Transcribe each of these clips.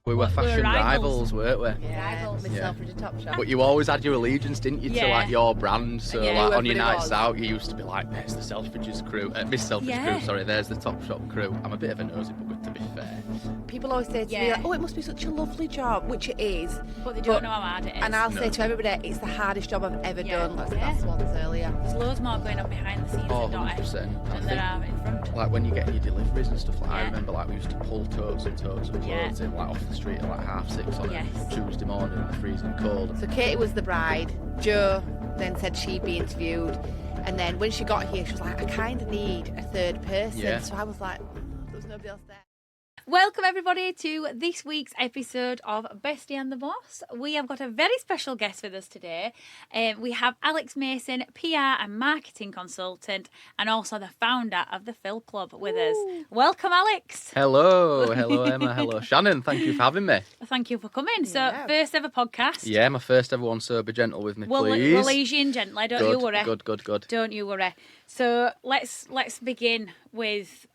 We were fashion rivals, weren't we? Yeah, Rivals. Miss Selfridge and Topshop. But you always had your allegiance, didn't you, to Yeah. like your brand? So Yeah. like on your Everybody nights was. out, you used to be like, "There's the Selfridges crew, Miss Selfridge Yeah. crew. Sorry, there's the Topshop crew." I'm a bit of a nosy bugger, to be fair. People always say to me, Yeah. like, "Oh, it must be such a lovely job,h," which it is. But they don't know how hard it is. And I'll No. say to everybody, it's the hardest job I've ever Yeah. done. Let's Yeah. that's once earlier. There's loads more going on behind the scenes Oh, at Dotty 100%. than there are in front. Like when you get your deliveries and stuff, like I Yeah. remember like we used to pull totes and totes of Yeah. clothes in like off the street at like 6:30 on Yes. a Tuesday morning in the freezing cold. So Katie was the bride. Jo then said she'd be interviewed. And then when she got here, she was like, I kind of need a third person. Yeah. So I was like, there was nobody else there. Welcome everybody to this week's episode of Bestie and the Boss. We have got a very special guest with us today. We have Alex Mason, PR and marketing consultant, and also the founder of the Fil Club with us. Welcome, Alex. Hello Emma, hello Shannon. Thank you for having me. Thank you for coming. So, Yeah. first ever podcast. Yeah, my first ever one, so be gentle with me, We'll please. ease you in gently. Don't Good, you worry. good. Don't you worry. So let's begin with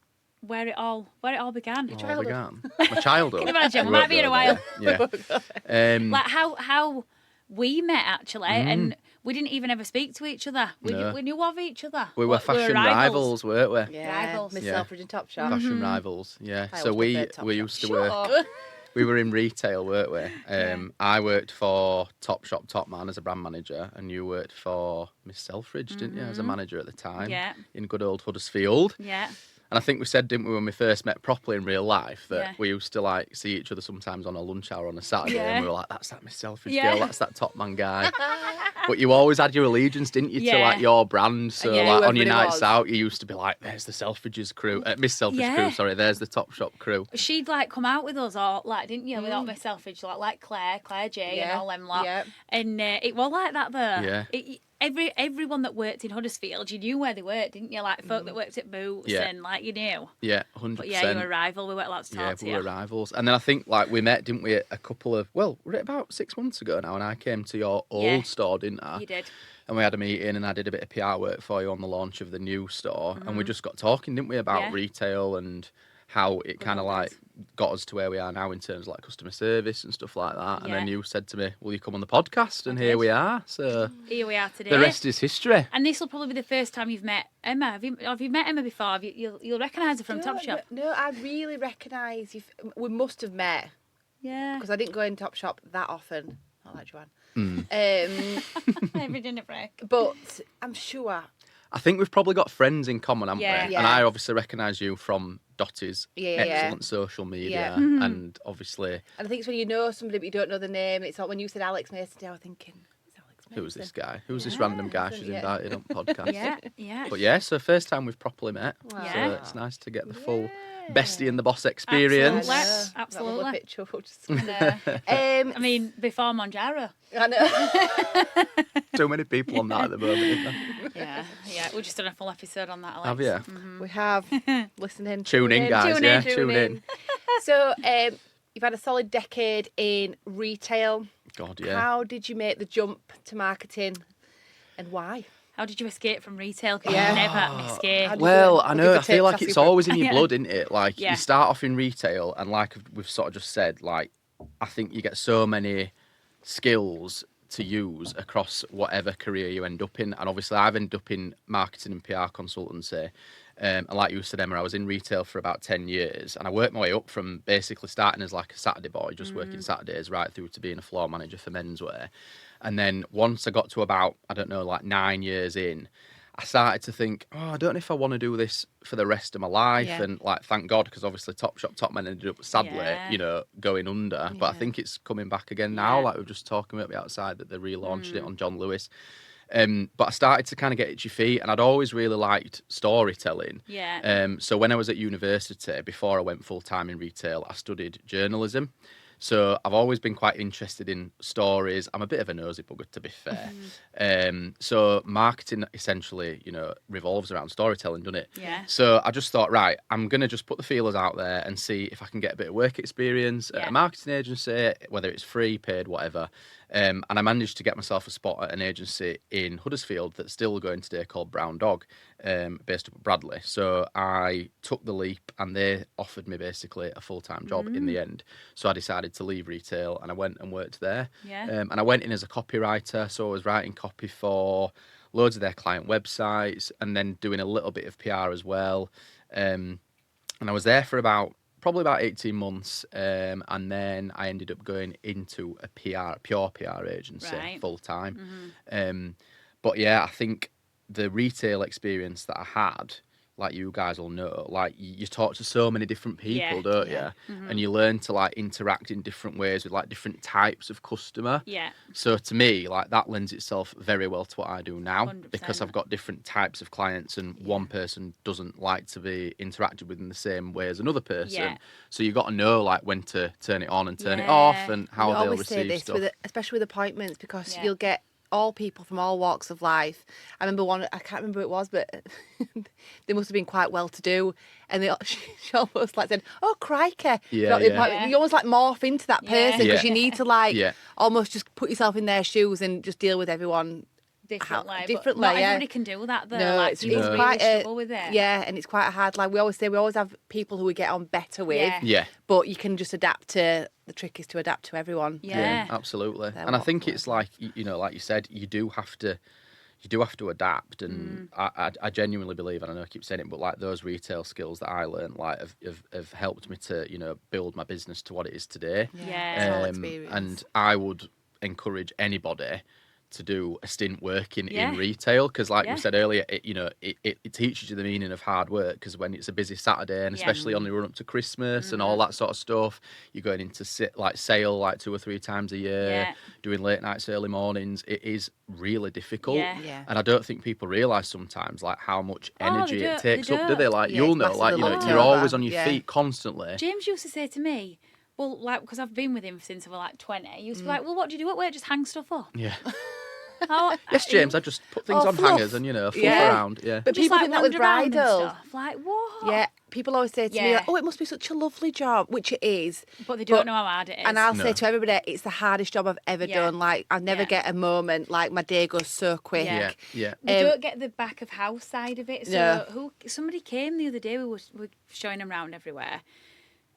where it all began. All began. My childhood. Can you imagine? We won't might be in go a while. there. Yeah. Like how we met actually, and we didn't even ever speak to each other. No. We knew of each other. We were fashion rivals. rivals, weren't we? Yeah, Rivals. Miss Yeah. Selfridge and Topshop. Fashion rivals, yeah. I So always we preferred Topshop. used to Shut work. up. We were in retail, weren't we? I worked for Topshop Top Man as a brand manager, and you worked for Miss Selfridge, didn't you, as a manager at the time? Yeah. In good old Huddersfield. Yeah. And I think we said, didn't we, when we first met properly in real life, that Yeah. we used to like see each other sometimes on a lunch hour on a Saturday, Yeah. and we were like, "That's that Miss Selfridge Yeah. girl, that's that Top Man guy." But you always had your allegiance, didn't you, to Yeah. like your brand? So Yeah, like on your whoever it nights was. out, you used to be like, "There's the Selfridges crew, Miss Selfridge Yeah. crew. Sorry, there's the Topshop crew." She'd like come out with us, or like, didn't you? Without myself, like Claire J, and Yeah. all them lot. Yeah. And it was like that though. Yeah. Everyone that worked in Huddersfield, you knew where they worked, didn't you? Like folk that worked at Boots, Yeah. and like you knew. Yeah, 100%. But yeah, you were a rival. We weren't allowed to talk Yeah, to we you. were rivals. And then I think like we met, didn't we, a couple of, well, we're about 6 months ago now, and I came to your old Yeah. store, didn't I? You did. And we had a meeting, and I did a bit of PR work for you on the launch of the new store. And we just got talking, didn't we, about Yeah. retail and how it kind of old like days. got us to where we are now in terms of like customer service and stuff like that. And then Yeah. you said to me, "Will you come on the podcast?" And I here did. we are. So Here we are today. the rest is history. And this will probably be the first time you've met Emma. Have you met Emma before? You'll recognise her from Topshop. No, I really recognise you. We must have met Yeah. because I didn't go in Topshop that often. Not like Joanne. Every dinner break. But I'm sure. I think we've probably got friends in common, haven't Yeah. we? Yeah. And I obviously recognise you from Dotty's Yeah, yeah. excellent social media. Yeah. And obviously, And I think it's when you know somebody but you don't know the name. It's like when you said Alex Mason, I was thinking, who's Alex Mason? who's this guy? Who's this Yeah. random guy she's Yeah. invited on podcast? Yeah. But yeah, so first time we've properly met. Wow. So Yeah. it's nice to get the full Bestie and the Boss experience. Absolutely. That Absolutely. lovely picture. We'll just- I mean, before Monjaro. I know. Too many people on that at the moment. Isn't there? Yeah. We've just done a full episode on that, Alex. Have you? We have. Listen in. Tune in, guys. Tune in, Tune in. So, you've had a solid decade in retail. God, yeah. How did you make the jump to marketing and why? How did you escape from retail? 'Cause Yeah. you never escape. How did Well, you- I we'll know. give I the feel tips like after it's you've- always in your Yeah. blood, isn't it? Like Yeah. you start off in retail, and like we've sort of just said, like I think you get so many skills to use across whatever career you end up in. And obviously, I've ended up in marketing and PR consultancy. And like you said, Emma, I was in retail for about 10 years, and I worked my way up from basically starting as like a Saturday boy, just working Saturdays, right through to being a floor manager for menswear. And then once I got to about, I don't know, like 9 years in, I started to think, oh, I don't know if I want to do this for the rest of my life. Yeah. And like, thank God, because obviously Topshop Top Man ended up sadly, Yeah. going under. But I Yeah. think it's coming back again now. Yeah. Like we were just talking about the outside that they relaunched it on John Lewis. But I started to kind of get itchy feet, and I'd always really liked storytelling. Yeah. So when I was at university, before I went full time in retail, I studied journalism. So I've always been quite interested in stories. I'm a bit of a nosy bugger, to be fair. So marketing essentially, revolves around storytelling, doesn't it? Yeah. So I just thought, right, I'm going to just put the feelers out there and see if I can get a bit of work experience at Yeah. a marketing agency, whether it's free, paid, whatever. And I managed to get myself a spot at an agency in Huddersfield that's still going today called Brown Dog. based up at Bradley. So I took the leap, and they offered me basically a full-time job in the end. So I decided to leave retail, and I went and worked there. Yeah. And I went in as a copywriter, so I was writing copy for loads of their client websites, and then doing a little bit of PR as well. And I was there for probably about 18 months, and then I ended up going into a pure PR agency Right. full time. But yeah, I think the retail experience that I had, like you guys will know, like you talk to so many different people, Yeah. don't Yeah. you? And you learn to like interact in different ways with like different types of customer. Yeah. So to me, like that lends itself very well to what I do now 100%. because I've got different types of clients, and one person doesn't like to be interacted with in the same way as another person. Yeah. So you got to know like when to turn it on and turn it off, Yeah. and how We they'll always say receive this, stuff. especially with appointments, because Yeah. you'll get all people from all walks of life. I remember one, I can't remember who it was, but they must have been quite well to do. And she almost like said, "Oh, crikey." Yeah, You know, yeah. Yeah. You almost like morph into that Yeah. person because Yeah. you need to like Yeah. almost just put yourself in their shoes and just deal with everyone Differently. differently, But not yeah. everybody can do that though. No, like, it's people really quite struggle with it. yeah, and it's quite hard. Like we always say, we always have people who we get on better with. Yeah. Yeah. But you can just adapt to. The trick is to adapt to everyone. Yeah. Absolutely. Their And I walk think of it's life. like you know, like you said, you do have to adapt, and I genuinely believe, and I know I keep saying it, but like those retail skills that I learned, like have helped me to build my business to what it is today. Yeah. It's all experience. And I would encourage anybody to do a stint working Yeah. in retail, because like Yeah. we said earlier, it teaches you the meaning of hard work, because when it's a busy Saturday, and Yeah. especially on the run up to Christmas and all that sort of stuff, you're going into sale like 2 or 3 times a year, Yeah. doing late nights, early mornings. It is really difficult. Yeah. Yeah. And I don't think people realise sometimes like how much Oh, energy they it don't, takes they up, do they? don't. Like Yeah, you'll it's know, like massively looked you're over. always on your Yeah. feet constantly. James used to say to me, well, like, because I've been with him since I was like 20, he used to be like, well, what do you do at work? Just hang stuff up. Yeah. How, Yes, James. I just put things Oh, on fluff. hangers and fluff Yeah. around. Yeah. But just people like think that with wander around and bridal. stuff. Like, what? Yeah, people always say to me, Yeah. like, "Oh, it must be such a lovely job," which it is. But they don't know how hard it is. And I'll No. say to everybody, it's the hardest job I've ever Yeah. done. Like, I never Yeah. get a moment. Like, my day goes so quick. Yeah. Yeah. We Um, don't get the back of house side of it. So No. somebody came the other day, we were showing them around everywhere,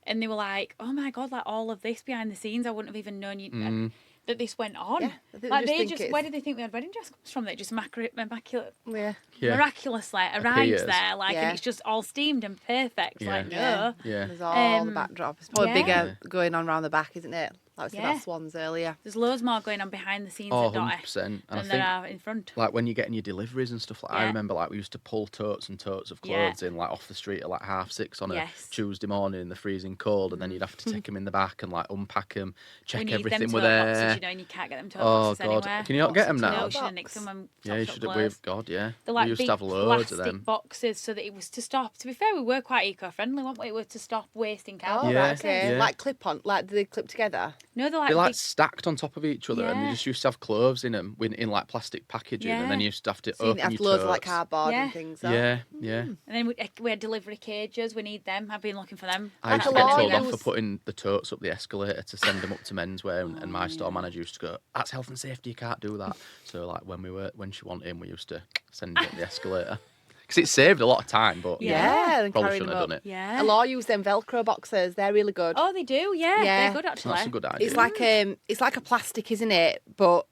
and they were like, "Oh my god, like all of this behind the scenes, I wouldn't have even known that this went on." Yeah, they like just they think just, it's- where did they think their wedding dress comes from? That it just Yeah. Yeah. miraculously arrives Appears. there, like, Yeah. and it's just all steamed and perfect. Yeah. Like, no. Yeah. Yeah. There's all the Um, backdrop. It's probably yeah. bigger going on around the back, isn't it? Like we said Yeah. about swans earlier. There's loads more going on behind the scenes Oh, at Dotty 100%. And I than there think are in front. like when you're getting your deliveries and stuff, like I Yeah. remember like we used to pull totes and totes of Yeah. clothes in like off the street at like 6:30 on Yes. a Tuesday morning in the freezing cold, and then you'd have to take them in the back and like unpack them, We check need everything them were tote boxes, there. you know, and you can't get them tote Oh boxes god, anywhere. can you not get them What's a now? No, tote should have box? nicked them and Yeah, you Topshop should clothes. have. God, yeah. They're like we used big to have loads plastic of them. boxes so that it was to stop. To be fair, we were quite eco-friendly, weren't we? We were to stop wasting Oh, cardboard. Yeah, right, okay. yeah. Like clip on, like do they clip together? No, they're like, They're like big, stacked on top of each other, and they Yeah. just used to have clothes in them, in like plastic packaging, and then Yeah. you used to have to So you open have your loads of like totes. cardboard Yeah. and things. So. Yeah, yeah. and then we had delivery cages. We need them. I've been looking for them. I used to a get lot told of off for those- putting the totes up the escalator to send them up to menswear, and my store manager used to go, "That's health and safety. You can't do that." So like when she wanted him, we used to send them up the escalator because it saved a lot of time. But Yeah, and probably carrying shouldn't them have up. done it. Yeah. A lot use them Velcro boxes. They're really good. Oh, they do. Yeah, Yeah. they're good actually. That's a good idea. It's like a plastic, isn't it? But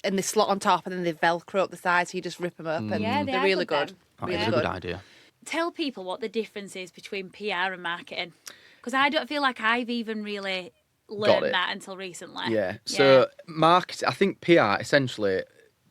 and they slot on top and then they Velcro up the sides, so you just rip them up, and Yeah, they they're are really good good. then. That Really is a good. good idea. Tell people what the difference is between PR and marketing, because I don't feel like I've even really Got learned it. that until recently. Yeah. So market, I think PR essentially.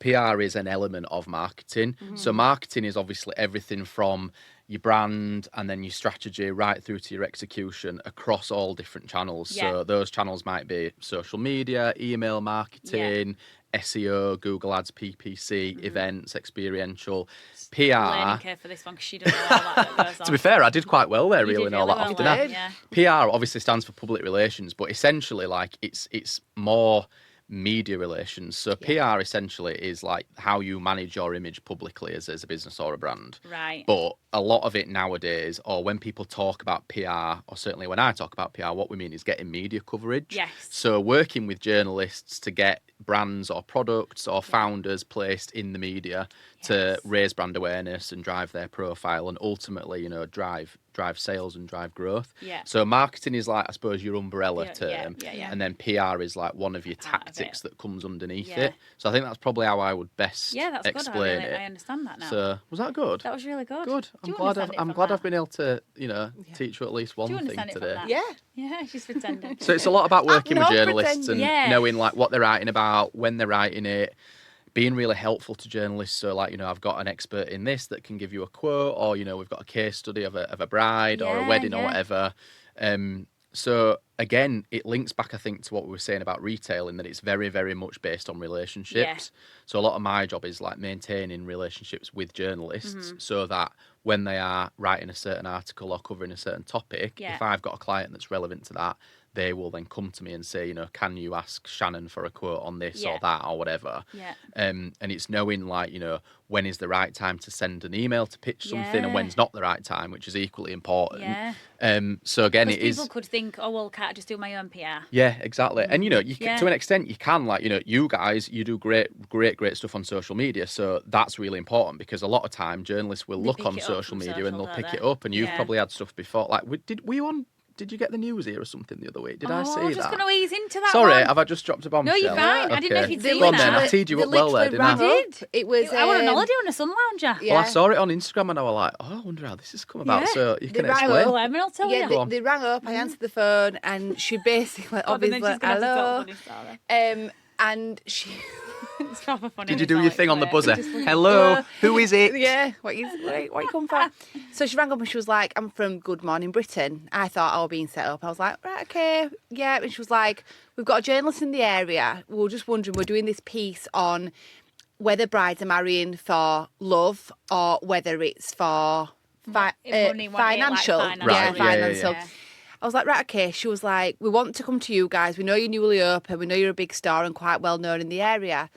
PR is an element of marketing. Mm-hmm. So marketing is obviously everything from your brand and then your strategy right through to your execution across all different channels. Yeah. So those channels might be social media, email marketing, SEO, Google Ads, PPC, events, experiential, PR. Learning curve for this one because she doesn't know all that goes on. To be fair, I did quite well there, You did reeling all really that well off, didn't I? there, yeah. PR obviously stands for public relations, but essentially, like it's more media relations. So PR essentially is like how you manage your image publicly as a business or a brand. Right. But a lot of it nowadays, or when people talk about PR, or certainly when I talk about PR, what we mean is getting media coverage. Yes. So working with journalists to get brands or products or founders placed in the media to raise brand awareness and drive their profile and ultimately, drive sales and drive growth. Yeah. So marketing is like, I suppose, your umbrella term. Yeah. And then PR is like one of your Part of tactics that comes underneath Yeah. it. So I think that's probably how I would best Yeah, that's explain good. it. I understand that now. So was that good? That was really good. Good. Do you I'm understand it from glad that? I've been able to, teach you at least one Do you thing understand it from today. that? Yeah. Yeah, she's pretending. So it's a lot about working with not journalists pretending. and knowing like what they're writing about, when they're writing it, being really helpful to journalists. So like, I've got an expert in this that can give you a quote, or, we've got a case study of a bride or a wedding or whatever. So again, it links back, I think, to what we were saying about retail in that it's very, very much based on relationships. So a lot of my job is like maintaining relationships with journalists so that when they are writing a certain article or covering a certain topic, if I've got a client that's relevant to that, they will then come to me and say, can you ask Shannon for a quote on this or that or whatever? Yeah. And it's knowing like, when is the right time to send an email to pitch something and when's not the right time, which is equally important. Yeah. So again, it is. People could think, oh, well, can't I just do my own PR? Yeah, exactly. And you can, to an extent, you can like, you guys, you do great stuff on social media. So that's really important because a lot of time journalists will look on social media and they'll pick it up. And you've probably had stuff before. Like, were you on? Did you get the news here or something the other week? Did I see that? I was just going to ease into that. Sorry, one. have I just dropped a bombshell? No, you're fine. Okay. I didn't know if you'd seen Go on that. then. I teed you up well there, didn't I? Did. It was. I went on holiday on a sun lounger. Yeah. Well, I saw it on Instagram and I was like, I wonder how this has come about. So you can explain. Well, I'll tell you. They rang up. I answered the phone, and she basically obviously hello. And she. It's proper funny. Did you do your thing on the buzzer? Hello, who is it? Yeah, what you come for? So she rang up and she was like, I'm from Good Morning Britain. I thought I was being set up. I was like, right, okay, yeah. And she was like, we've got a journalist in the area. We were just wondering, we're doing this piece on whether brides are marrying for love or whether it's for financial. Right, financial. Yeah. I was like, right, okay. She was like, we want to come to you guys. We know you're newly open. We know you're a big star and quite well known in the area.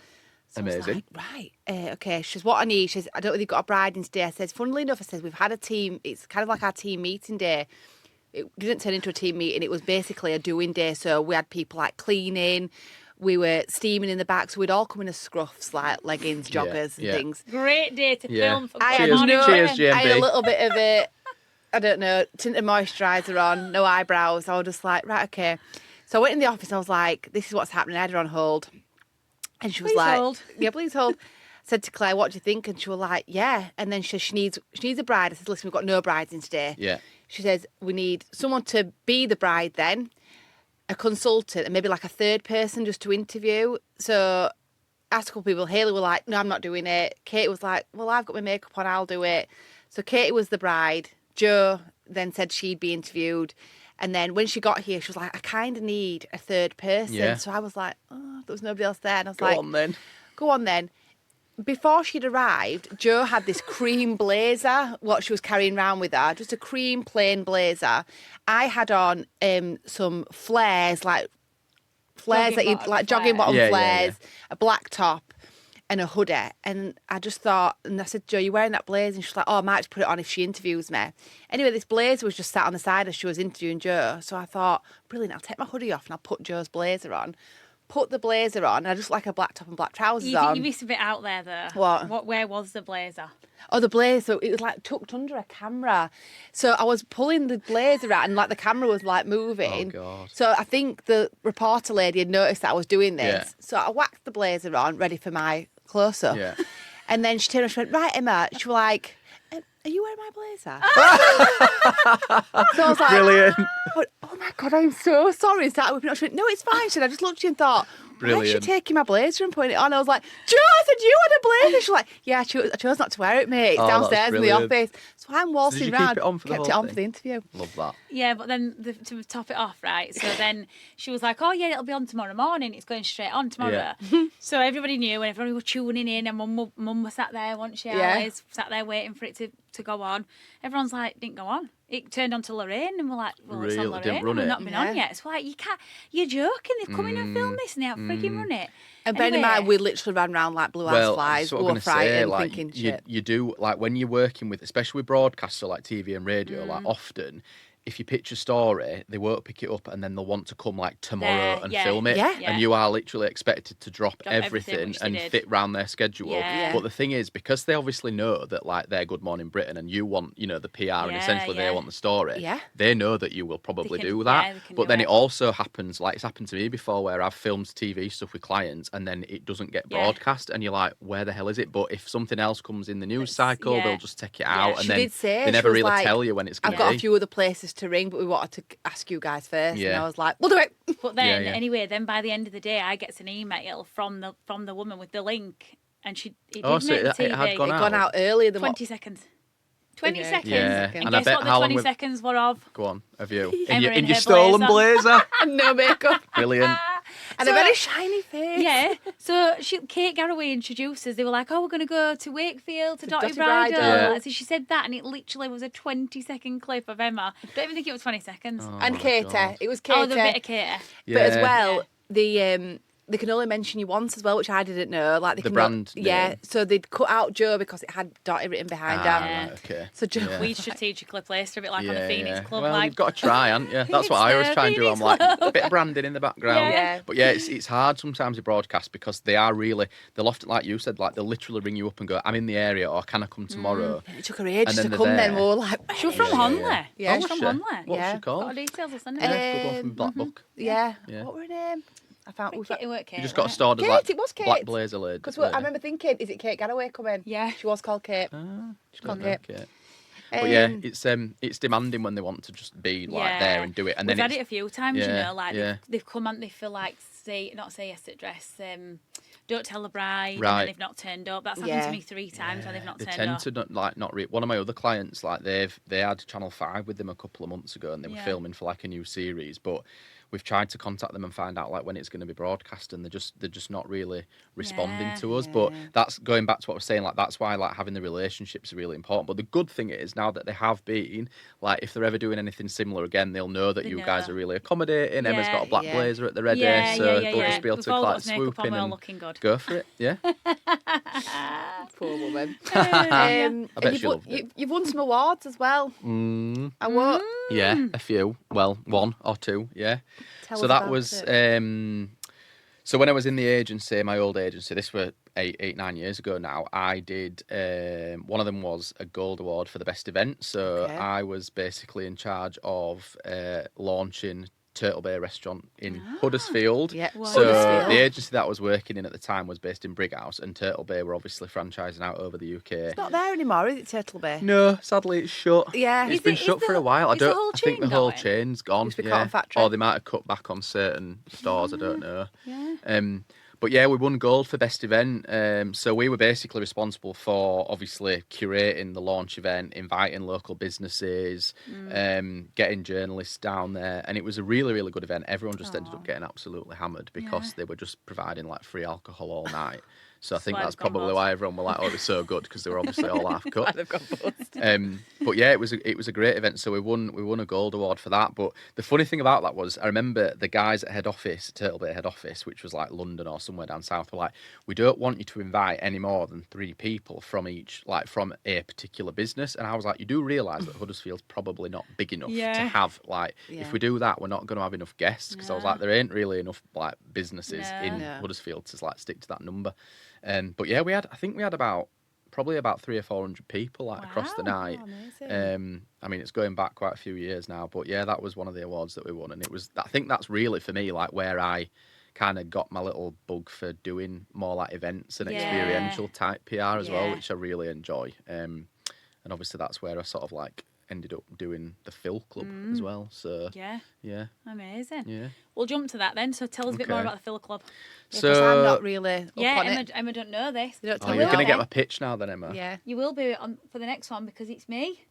So amazing. I was like, right, okay. She says, what I need. She says, I don't know if you've got a bride in today. I says, funnily enough, I says, we've had a team. It's kind of like our team meeting day. It didn't turn into a team meeting. It was basically a doing day. So we had people like cleaning. We were steaming in the back. So we'd all come in as scruffs, like leggings, joggers and things. Great day to film. Cheers, GMB. I had a little bit of it. I don't know, tinted moisturiser on, no eyebrows. I was just like, right, okay. So I went in the office. I was like, this is what's happening. I had her on hold. And she was Please hold. yeah, please hold. I said to Claire, what do you think? And she was like, yeah. And then she said, she needs a bride. I said, listen, we've got no brides in today. Yeah. She says, we need someone to be the bride then, a consultant, and maybe like a third person just to interview. So asked a couple people. Hayley were like, no, I'm not doing it. Katie was like, well, I've got my makeup on, I'll do it. So Katie was the bride. Jo then said she'd be interviewed. And then when she got here, she was like, I kind of need a third person. Yeah. So I was like, oh, there was nobody else there. And I was Go like, on then. Before she'd arrived, Jo had this cream blazer, what she was carrying around with her, just a cream plain blazer. I had on some flares, jogging bottom flares, a black top, and a hoodie. And I just thought, and I said, Jo, you're wearing that blazer? And she's like, oh, I might just put it on if she interviews me. Anyway, this blazer was just sat on the side as she was interviewing Jo. So I thought, brilliant, I'll take my hoodie off and I'll put Jo's blazer on. Put the blazer on, and I just like a black top and black trousers on. You missed a bit out there, though. What? Where was the blazer? Oh, the blazer. It was like tucked under a camera. So I was pulling the blazer out and like the camera was like moving. Oh, God. So I think the reporter lady had noticed that I was doing this. Yeah. So I whacked the blazer on, ready for my close-up. Yeah. And then she turned around and she went, right, Emma. She was like, are you wearing my blazer? So I was like, Brilliant. oh my God, I'm so sorry. Started whipping it up. She went, no, it's fine. She said, I just looked at you and thought, why is she Brilliant. taking my blazer and putting it on? I was like, Jo, I said, you had a blazer. She was like, yeah, I chose not to wear it, mate. It's Oh, that's downstairs in the brilliant. office. So I'm waltzing you around. keep it on for the kept whole it on thing? for the interview. Love that. Yeah, but then to top it off, right? So then she was like, oh, yeah, it'll be on tomorrow morning. It's going straight on tomorrow. Yeah. So everybody knew and everybody was tuning in and mum was sat there, wasn't she? Yeah. Alice sat there waiting for it to to go on. Everyone's like, didn't go on. It turned on to Lorraine, and we're like, well, it's on Really? Lorraine, Didn't and run we've it? not been on yet. So like, you're joking. They've come in and filmed this, and they haven't freaking run it. And bearing in mind, we literally ran around like blue ass flies, so what we I'm were gonna say, frightened, like, thinking shit. you do, like, when you're working with, especially with broadcasts, so like TV and radio, like, often, if you pitch a story, they won't pick it up, and then they'll want to come like tomorrow and film it. Yeah. And you are literally expected to drop everything which they and did. fit round their schedule. Yeah. But the thing is, because they obviously know that like they're Good Morning Britain, and you want, you know, the PR, and essentially they want the story. Yeah. They know that you will probably can- do that. yeah, they can But do then it. it also happens, like it's happened to me before, where I've filmed TV stuff with clients, and then it doesn't get broadcast, and you're like, where the hell is it? But if something else comes in the news cycle, they'll just take it out, and She then did say, they never she was really like, tell you when it's going I've to be. got a few other places to ring, but we wanted to ask you guys first. Yeah. And I was like, we'll do it. But then, Yeah. anyway, then by the end of the day, I get an email from the woman with the link, and it did Oh, so make the it TV. had gone It out? gone out earlier than 20 seconds. 20 Okay. seconds. Yeah. And And I guess bet what the how long 20 we've- seconds were of? Go on, have you? Emma In in your her stolen blazer. blazer? and no makeup. Brilliant. And So- a very shiny face. Yeah, so Kate Garraway introduced us. They were like, "Oh, we're going to go to Wakefield to Dotty Dotty Bridal." Bridal. Yeah. So she said that, and it literally was a 20-second clip of Emma. Don't even think it was 20 seconds. Oh And my Katie. God. It was Katie. Oh, the bit of Kate. Yeah. But as well, they can only mention you once as well, which I didn't know. Like they The can brand yeah. name. So they'd cut out Joe because it had Dotty written behind Ah, her. right, okay. So Joe, Yeah. We strategically placed her a bit like on the Phoenix Club. Well, like, you've got to try, haven't you? That's It's what I always the try and do. I'm Phoenix like, Club. a bit of branding in the background. Yeah. But yeah, it's hard sometimes to broadcast because they are really, they'll often, like you said, like they'll literally ring you up and go, I'm in the area, or can I come tomorrow? it took her ages And to then come. they're Then there. we were like, she was from Yeah, Honley. yeah. Yeah. She was from she? Honley. What's Yeah. she called? Got her details, I'll send it. Yeah, good one from Black Book. yeah. Yeah. What were her name? I found. It worked, Kate. You just got wasn't stored as Kate, like it was Kate. Black Blazer lady. Because I remember thinking, is it Kate Garraway coming? Yeah. She was called Kate. She's called Kate. But yeah, Um, it's demanding when they want to just be like Yeah. there and do it, and We've then had it's, it a few times, you Yeah, know, like yeah. they've come and they feel like not say yes at dress. Don't tell the bride, and Right. then they've not turned up. That's happened Yeah. to me 3 times when they've not they turned tend up. to not one of my other clients, like they had Channel 5 with them a couple of months ago, and they were Yeah. filming for like a new series, but we've tried to contact them and find out like when it's going to be broadcast, and they're just not really responding Yeah. to us. But that's going back to what I was saying, like that's why like having the relationships are really important. But the good thing is now that they have been, like if they're ever doing anything similar again, they'll know that They you know. guys are really accommodating. Emma's got a black Yeah. blazer at the ready, Yeah, so yeah, they'll yeah. just be able We've to all like got makeup swoop on, in we're all and looking good. go for it. Yeah. Poor woman. I and bet she loved it. you've won some awards as well. I won't Yeah, a few. Well, 1 or 2. Yeah. tell So us that about was it. so when I was in the agency, my old agency, this were 9 years ago now, I did one of them was a gold award for the best event. So Okay. I was basically in charge of launching Turtle Bay restaurant in Huddersfield. Yeah, Wow. So Huddersfield. the agency that I was working in at the time was based in Brighouse, and Turtle Bay were obviously franchising out over the UK. It's not there anymore, is it, Turtle Bay? No, sadly it's shut. Yeah. It's Is been it- shut is for the- a while. I is the don't. whole I think the chain whole going? chain's gone. Used to be Yeah. Cotton Factory. Or they might have cut back on certain stores. I don't know. Yeah. But yeah, we won gold for best event. So we were basically responsible for obviously curating the launch event, inviting local businesses, getting journalists down there, and it was a really, really good event. Everyone just ended up getting absolutely hammered because Yeah. they were just providing like free alcohol all night. So I think why that's they've gone probably bust. why everyone were like, "Oh, it was so good," because they were obviously all half cut. They've got bust. But yeah, it was a great event. So we won a gold award for that. But the funny thing about that was, I remember the guys at head office, Turtle Bay head office, which was like London or somewhere down south, were like, "We don't want you to invite any more than 3 people from from a particular business." And I was like, "You do realise that Huddersfield's probably not big enough to Yeah. have like, Yeah. if we do that, we're not going to have enough guests." Because I was like, there ain't really enough like businesses No. in No. Huddersfield to like stick to that number. But yeah, I think we had probably about 300 or 400 people like across the Wow. night. Oh, amazing. I mean, it's going back quite a few years now, but yeah, that was one of the awards that we won, and I think that's really for me like where I kind of got my little bug for doing more like events and Yeah. experiential type PR as well, Yeah. which I really enjoy. And obviously that's where I sort of like ended up doing the Fil Club as well. So Yeah. yeah, Amazing. yeah. We'll jump to that then. So tell us a bit more Okay. about the Fil Club. Yeah, 'cause I'm So not really up Yeah, on it. Emma don't know this. You don't oh, tell you're me gonna that. get my pitch now, then, Emma. Yeah. You will be on for the next one because it's me.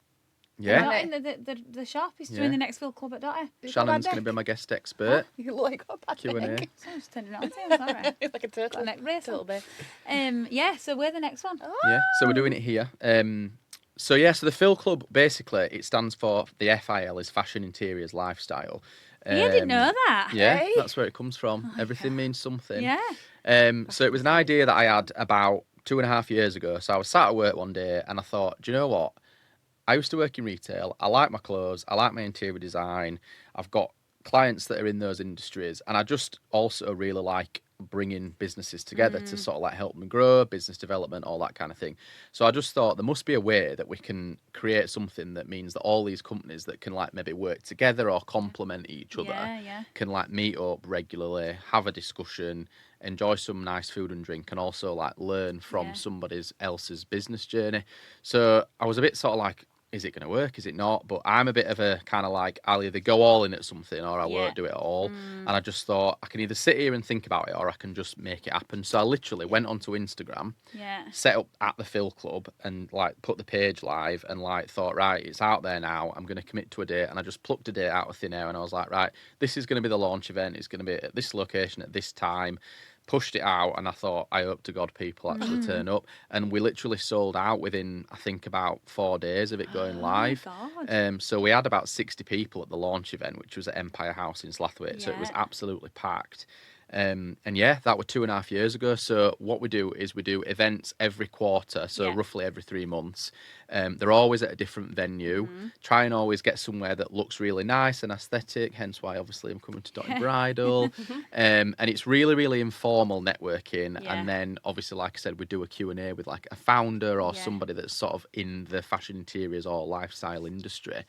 Yeah. Not in the shop. He's doing Yeah. the next Fil Club at Dotty. Shannon's gonna be my guest expert. You look like a bad Q&A. neck. Someone's turning on to him, sorry. It's like a turtle. Got a neck brace A little on. bit. Yeah, so we're the next one. Yeah, so we're doing it here. So the Fil Club, basically, it stands for the FIL is Fashion Interiors Lifestyle. Yeah, I didn't know that. Yeah, Hey. that's where it comes from. Everything means something. Yeah. So it was an idea that I had about 2.5 years ago. So I was sat at work one day and I thought, do you know what? I used to work in retail. I like my clothes. I like my interior design. I've got clients that are in those industries. And I just also really like bringing businesses together to sort of like help them grow, business development, all that kind of thing. So I just thought there must be a way that we can create something that means that all these companies that can like maybe work together or complement each other Yeah. can like meet up regularly, have a discussion, enjoy some nice food and drink, and also like learn from Yeah. somebody else's business journey. So I was a bit sort of like, is it going to work? Is it not? But I'm a bit of a kind of like, I'll either go all in at something or I Yeah. won't do it at all. And I just thought I can either sit here and think about it or I can just make it happen. So I literally went onto Instagram, Yeah. set up at the Fil Club and like put the page live and like thought, right, it's out there now. I'm going to commit to a date. And I just plucked a date out of thin air and I was like, right, this is going to be the launch event. It's going to be at this location at this time. Pushed it out and I thought, I hope to God people actually turn up. And we literally sold out within, I think, about 4 days of it going live. God. So we had about 60 people at the launch event, which was at PR House in Slathwaite. So it was Yeah. absolutely packed. And that was 2.5 years ago. So what we do is we do events every quarter, so Yeah. roughly every 3 months. They're always at a different venue. Try and always get somewhere that looks really nice and aesthetic. Hence why obviously I'm coming to Dotty Bridal. And it's really, really informal networking. Yeah. And then obviously, like I said, we do a Q&A with like a founder or Yeah. somebody that's sort of in the fashion interiors or lifestyle industry.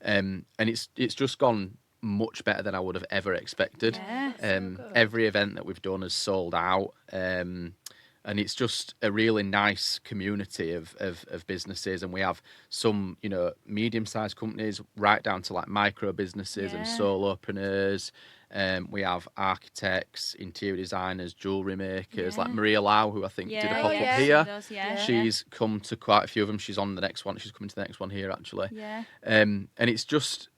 And it's just gone much better than I would have ever expected. Yeah. Every event that we've done has sold out. And it's just a really nice community of businesses. And we have some, medium-sized companies right down to like micro businesses and Yeah. solopreneurs. We have architects, interior designers, jewellery makers, like Yeah. Maria Lau, who I think did a Yeah. pop yeah. up She here. does, yeah. She's come to quite a few of them. She's on the next one. She's coming to the next one here, actually. Yeah. And it's just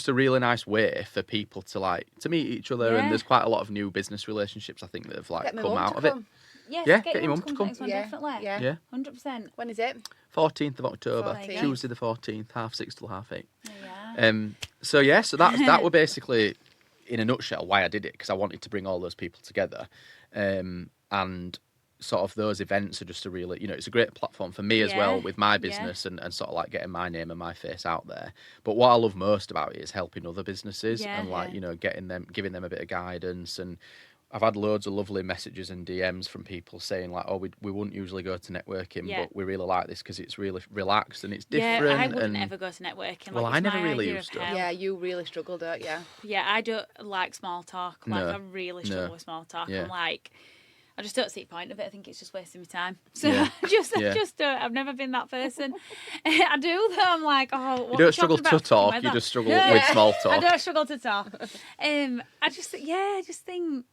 a really nice way for people to meet each other. Yeah. And there's quite a lot of new business relationships, I think, that have Get my come mum out to of it. come. Yes, Yeah, get your mum to come to the next one, Yeah, definitely. yeah. Yeah. 100%. When is it? 14th of October, 14th. Tuesday the 14th, 6:30 till 8:30. Yeah. So that were basically, in a nutshell, why I did it, because I wanted to bring all those people together. And sort of those events are just a really, it's a great platform for me as Yeah, well with my yeah. business and sort of like getting my name and my face out there. But what I love most about it is helping other businesses Yeah. and giving them a bit of guidance. And I've had loads of lovely messages and DMs from people saying like, oh, we wouldn't usually go to networking, Yeah. but we really like this because it's really relaxed and it's Yeah, different. I wouldn't and ever go to networking. Well, like, I it's never my really idea used of to. hell. Yeah, you really struggle, don't you? Yeah, I don't like small talk. Like, No. I really struggle No. with small talk. Yeah. I'm like, I just don't see the point of it. I think it's just wasting my time. So Yeah. I just Yeah. don't. I've never been that person. I do though. I'm like, oh, what You are don't struggle talking to about talk, fucking you weather? just struggle with small I talk. don't struggle to talk. I just think,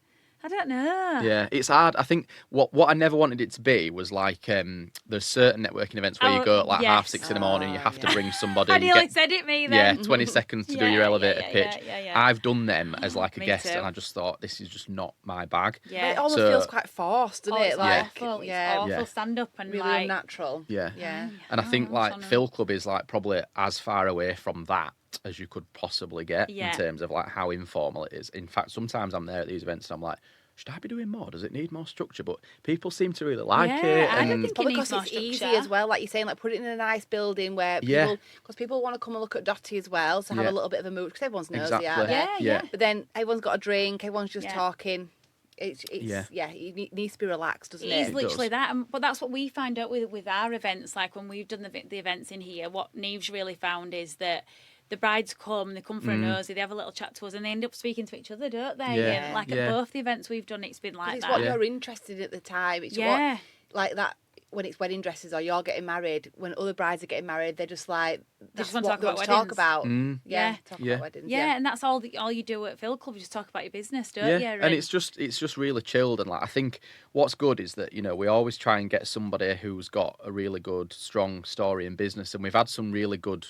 I don't know. Yeah, it's hard. I think what I never wanted it to be was like there's certain networking events where you Oh, go at like yes. 6:30 in the morning, you have to yeah. bring somebody. I you nearly get, said it, me then. 20 seconds to do Yeah, your yeah, elevator yeah, pitch. yeah. I've done them as like a Me guest, too. and I just thought this is just not my bag. But Yeah. it almost So- feels quite forced, doesn't Oh, it? it's Like, awful. yeah, It's awful. Yeah. Stand up and really like. unnatural. Yeah. Yeah. And I think Oh, like so no. Fil Club is like probably as far away from that as you could possibly get Yeah. in terms of like how informal it is. In fact, sometimes I'm there at these events and I'm like, should I be doing more? Does it need more structure? But people seem to really like Yeah, it. I don't And think Probably it needs because more it's easy structure. as well, like you're saying, like put it in a nice building where Yeah. people, because people want to come and look at Dotty as well, so have Yeah. a little bit of a mood, because everyone's nosy, Exactly. aren't they? Yeah. But then everyone's got a drink, everyone's just Yeah. talking. It's Yeah. it needs to be relaxed, doesn't It is it? literally does. that, but that's what we find out with our events. Like when we've done the events in here, what Neve's really found is that the brides come, they come for a nosy, they have a little chat to us, and they end up speaking to each other, don't they? Yeah, And like yeah. at both the events we've done, it's been like It's that. what Yeah. you're interested in at the time. It's Yeah. what, like that, when it's wedding dresses or you're getting married, when other brides are getting married, they're just like, that's just wanna what talk they about want to talk weddings. about. Yeah. Talk Yeah. about weddings. Yeah, and that's all you do at Fil Club. You just talk about your business, don't you? and it's just really chilled. And like I think what's good is that we always try and get somebody who's got a really good strong story in business, and we've had some really good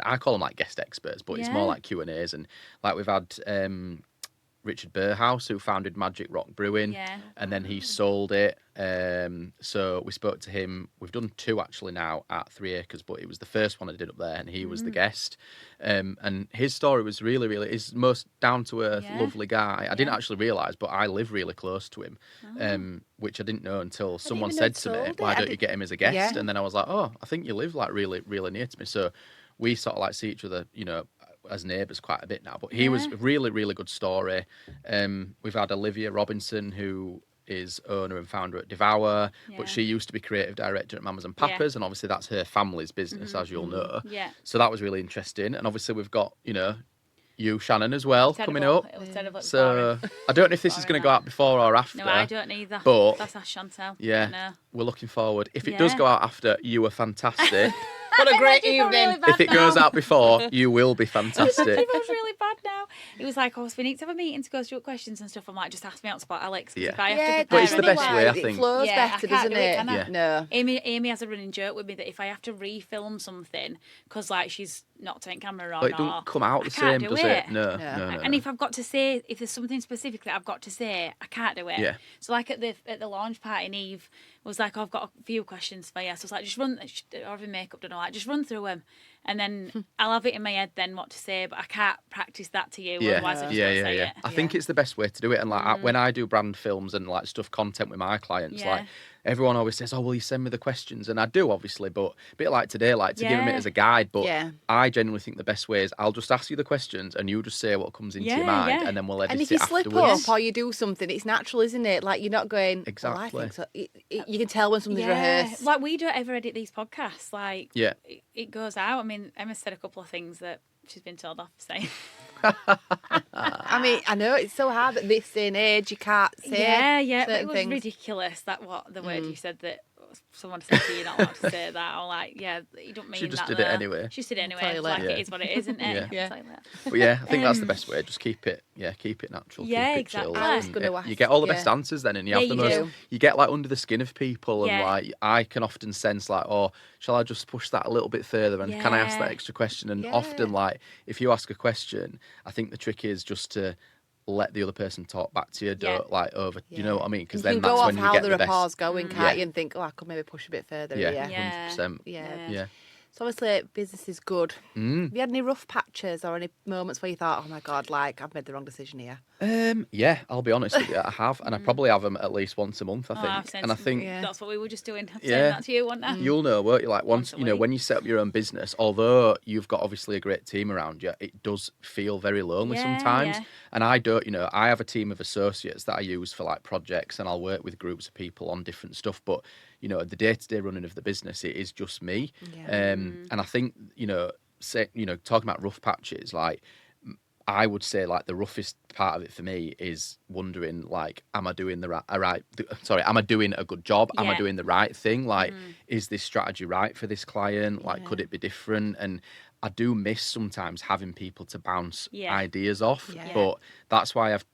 I call them like guest experts, but it's more Yeah. like Q&As. And like we've had Richard Burhouse, who founded Magic Rock Brewing, Yeah. and then he sold it. So we spoke to him. We've done 2 actually now at 3 Acres, but it was the first one I did up there, and he was the guest. And his story was really, he's the most down to earth, Yeah. lovely guy. I didn't Yeah. actually realise, but I live really close to him, which I didn't know until someone even know said he'd to me, sold it. "Why I don't you did- get him as a guest?" Yeah. And then I was like, "Oh, I think you live like really near to me." So we sort of like see each other, as neighbours quite a bit now. But he was Yeah. a really good story. We've had Olivia Robinson, who is owner and founder at Devour, Yeah. but she used to be creative director at Mamas and Yeah. Papas, and obviously that's her family's business, as you'll know. Yeah. So that was really interesting. And obviously we've got, you, Shannon, as well, coming up. It was terrible. So I don't know if this is going to go out before or after. No, I don't either. But That's Ash Chantel. yeah, No. we're looking forward. If it does go out after, you were fantastic. What a great I feel evening. really bad If it now. goes out before, you will be It fantastic. feels really bad now. It was like, we need to have a meeting to go through questions and stuff. I'm like, just ask me on the spot, Alex. 'Cause Yeah. if I have Yeah, to But prepare it's the that's best why way, I It think. flows Yeah, I better, can't doesn't do it, it? can I? Yeah. No. Amy has a running joke with me that if I have to refilm something, because like she's not taking camera on, But it or don't come out I the can't same, do does it. it? No. And if I've got to say, if there's something specific that I've got to say, I can't do it. Yeah. So like at the launch party, Eve was like, I've got a few questions for you. So I was like, just run, or having makeup done, like, just run through them. And then I'll have it in my head then what to say, but I can't practice that to you, otherwise I just won't say it. I think it's the best way to do it. And like when I do brand films and like stuff content with my clients, Yeah. like everyone always says, "Oh, will you send me the questions?" And I do, obviously, but a bit like today, like to give them it Yeah. as a guide. But Yeah. I genuinely think the best way is I'll just ask you the questions and you just say what comes into your Yeah, mind, yeah. and then we'll edit And if it you slip afterwards. up or you do something, it's natural, isn't it? Like you're not going. Well, I Exactly. think so. You can tell when something's rehearsed. Like we don't ever edit these podcasts. Like Yeah. it goes out. I mean, Emma said a couple of things that she's been told off for saying. I mean, I know it's so hard at this day and age. You can't say Yeah, but certain it was things. ridiculous that the word you said that someone said to you, you're not allowed to say that. Or like, yeah, you don't mean She just that. did it though. anyway. She just did it anyway. Tell you It's like later. it is what it is, isn't it? Yeah. Yeah. Tell you later. But yeah, I think that's the best way. Just keep it natural. Yeah, keep it exactly. chill. I was and gonna you ask, get all the best yeah. answers then, and you Yeah, have the you most. do. You get like under the skin of people, and Yeah. like I can often sense like, oh, shall I just push that a little bit further, and can I ask that Yeah. extra question? And Yeah. often, like if you ask a question, I think the trick is just to let the other person talk back to you. Don't like over. Do you know what I mean? Because You then can that's go off when you how get the the best. rapport's going, can't Yeah. you? And think, oh, I could maybe push a bit further. Yeah, Yeah. Yeah. 100%. Yeah. Yeah. So obviously business is good. Have you had any rough patches or any moments where you thought, oh my God, like I've made the wrong decision here? Yeah, I'll be honest with you, I have, and I probably have them at least once a month. I Oh, think, I've sent and I some- think Yeah. that's what we were just doing. I'm Yeah. saying that to you, wasn't I? you'll know, won't you? Like once Once a you know week. when you set up your own business, although you've got obviously a great team around you, it does feel very lonely Yeah, sometimes. yeah. And I don't, I have a team of associates that I use for like projects, and I'll work with groups of people on different stuff. But the day-to-day running of the business, it is just me. Yeah. And I think talking about rough patches, like I would say like the roughest part of it for me is wondering like, am I doing am I doing a good job? Am I Yeah. doing the right thing? Like, is this strategy right for this client? Like, could it be different? And I do miss sometimes having people to bounce Yeah. ideas off, Yeah. but that's why I've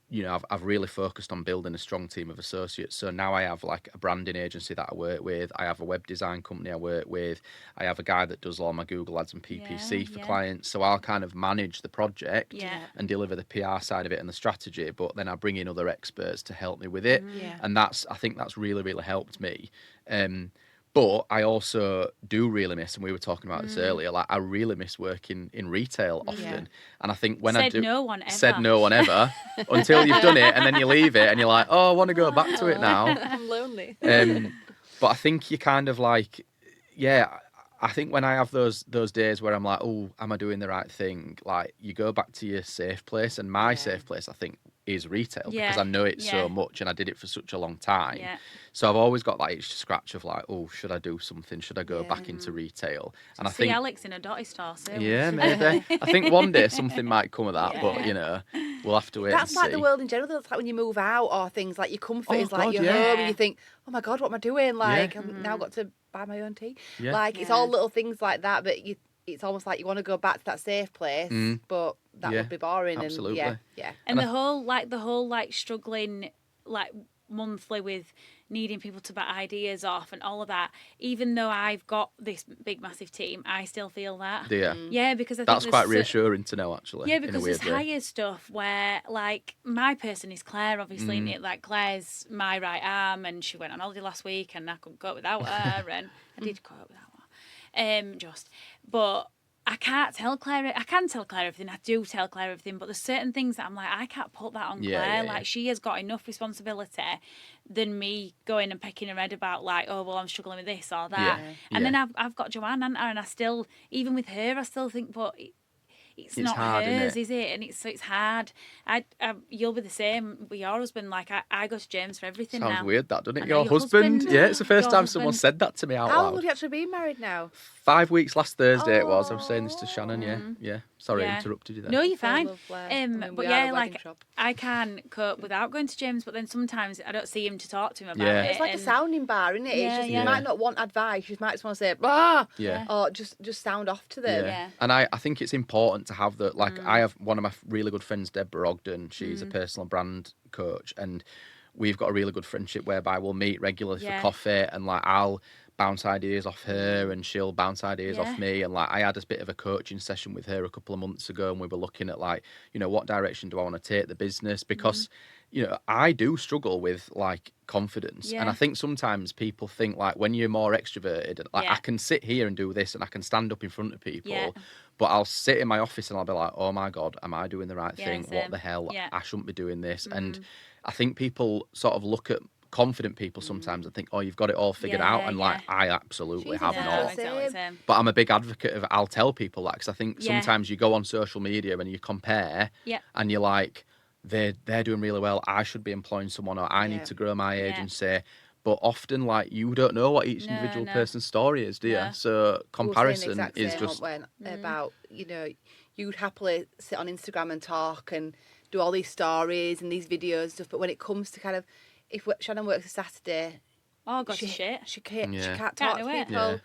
really focused on building a strong team of associates. So now I have like a branding agency that I work with. I have a web design company I work with. I have a guy that does all my Google ads and PPC for yeah. clients. So I'll kind of manage the project Yeah. and deliver the PR side of it and the strategy, but then I bring in other experts to help me with it. Yeah. And I think that's really helped me. But I also do really miss, and we were talking about this earlier, like I really miss working in retail often. Yeah. And I think when I Said do no one ever. said no one ever until you've done it, and then you leave it and you're like, oh, I want to go back to it now. I'm lonely. But I think you kind of like, yeah, I think when I have those days where I'm like, oh, am I doing the right thing? Like you go back to your safe place, and my safe place, I think, is retail because Yeah, I know it yeah. so much and I did it for such a long time. Yeah. So I've always got that itch to scratch of like, oh, should I do something? Should I go Yeah. back into retail? And I See think, Alex in a Dotty store soon. yeah, maybe. I think one day something might come of that, Yeah. but we'll have to wait That's and like see. the world in general. That's like when you move out or things like your comfort Oh, is like God, your yeah. home, and you think, oh my God, what am I doing? Like I've now got to buy my own tea. Yeah. Like it's all little things like that, but it's almost like you want to go back to that safe place, but that Yeah, would be boring. absolutely. And yeah. And the whole struggling, like monthly with needing people to bat ideas off and all of that, even though I've got this big massive team, I still feel that. Yeah, because I think That's quite reassuring to know, actually. Yeah, in a because weird there's way. higher stuff where, like, my person is Claire, obviously, Mm. and like Claire's my right arm, and she went on holiday last week, and I couldn't go without her, and I did go without her, but I can't tell Claire. I can tell Claire everything. I do tell Claire everything, but there's certain things that I'm like, I can't put that on Claire. Like, she has got enough responsibility than me going and pecking her head about, like, oh, well, I'm struggling with this or that. And then I've got Joanne, haven't I? And I still, even with her, I still think, but it's not hard, hers, innit? is it? And it's hard. You'll be the same with your husband. Like, I go to James for everything now. Sounds weird, that, doesn't it? I know, Your husband? Yeah, it's the first Your time someone husband. said that to me out How loud. long have you actually been married now? 5 weeks last Thursday it was. I was saying this to Shannon, yeah. Sorry, I Yeah. interrupted you there. No, you're So fine. lovely. I mean, But we are yeah, a wedding like, shop. I can cope without going to James, but then sometimes I don't see him to talk to him about Yeah. it. It's like a and- sounding bar, isn't it? Yeah, It's just, yeah. you might not want advice. You might just want to say, ah, Yeah. or just sound off to them. Yeah. And I think it's important to have that. Like, I have one of my really good friends, Deborah Ogden. She's a personal brand coach, and we've got a really good friendship whereby we'll meet regularly for Yeah. coffee, and like I'll bounce ideas off her and she'll bounce ideas off Yeah. me. And like I had a bit of a coaching session with her a couple of months ago, and we were looking at, like, you know, what direction do I want to take the business, because you know, I do struggle with like confidence. And I Yeah. think sometimes people think, like, when you're more extroverted, like, Yeah. I can sit here and do this and I can stand up in front of people, Yeah. but I'll sit in my office and I'll be like, oh my God, am I doing the right Yeah, thing? same. What the hell? Yeah. I shouldn't be doing this. And I think people sort of look at confident people sometimes and think, oh, you've got it all figured Yeah, out. And like, yeah. I absolutely Jesus, have no, not. exactly the same. But I'm a big advocate of, I'll tell people that, because I think Yeah. sometimes you go on social media and you compare Yeah. and you're like, they're doing really well, I should be employing someone, or I Yeah. need to grow my Yeah. agency. But often, like, you don't know what each No, individual no. person's story is, do you? No. So We were saying the comparison exact is same, just, weren't we, about, you know, you'd happily sit on Instagram and talk and do all these stories and these videos and stuff, but when it comes to kind of, if Shannon works a Saturday, Oh, God, shit. she can't Yeah. talk Can't to do it. people.